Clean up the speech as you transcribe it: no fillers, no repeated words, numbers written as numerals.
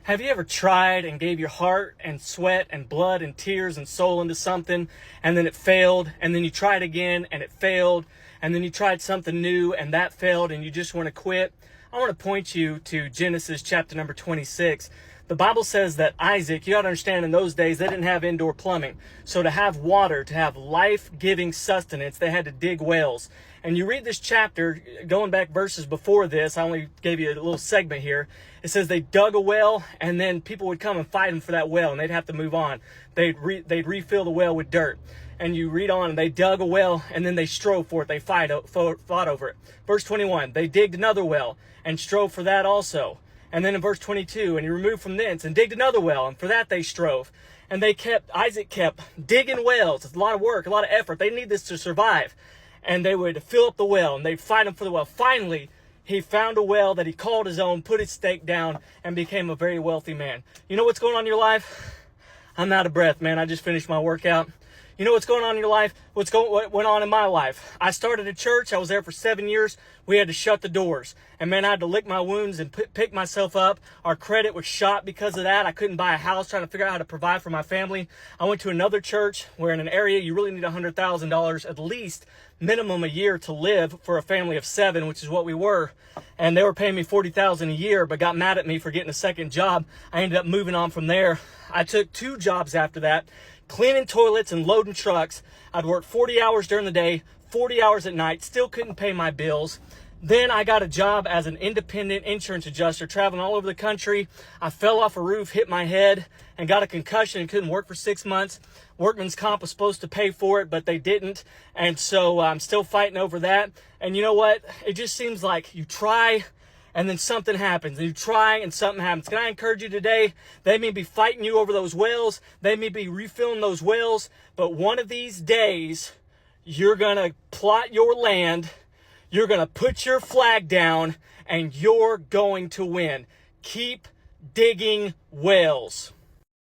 Have you ever tried and gave your heart and sweat and blood and tears and soul into something, and then it failed, and then you tried again and it failed, and then you tried something new and that failed, and you just want to quit? I want to point you to Genesis chapter number 26. The Bible says that Isaac, you got to understand, in those days, they didn't have indoor plumbing. So to have water, to have life-giving sustenance, they had to dig wells. And you read this chapter, going back verses before this, I only gave you a little segment here. It says they dug a well, and then people would come and fight them for that well, and they'd have to move on. They'd refill the well with dirt. And you read on, and they dug a well, and then they strove for it. They fought over it. Verse 21, they digged another well, and strove for that also. And then in verse 22, and he removed from thence and digged another well, and for that they strove. And Isaac kept digging wells. It's a lot of work, a lot of effort. They need this to survive. And they would fill up the well, and they'd fight him for the well. Finally, he found a well that he called his own, put his stake down, and became a very wealthy man. You know what's going on in your life? I'm out of breath, man. I just finished my workout. You know what's going on in your life? What went on in my life? I started a church. I was there for 7 years. We had to shut the doors. And man, I had to lick my wounds and pick myself up. Our credit was shot because of that. I couldn't buy a house, trying to figure out how to provide for my family. I went to another church where in an area you really need $100,000 at least minimum a year to live for a family of 7, which is what we were. And they were paying me $40,000 a year, but got mad at me for getting a second job. I ended up moving on from there. I took 2 jobs after that, cleaning toilets and loading trucks. I'd work 40 hours during the day, 40 hours at night, still couldn't pay my bills. Then I got a job as an independent insurance adjuster, traveling all over the country. I fell off a roof, hit my head, and got a concussion and couldn't work for 6 months. Workman's Comp was supposed to pay for it, but they didn't. And so I'm still fighting over that. And you know what? It just seems like you try and then something happens. And you try and something happens. Can I encourage you today? They may be fighting you over those wells. They may be refilling those wells. But one of these days, you're going to plot your land. You're going to put your flag down, and you're going to win. Keep digging wells.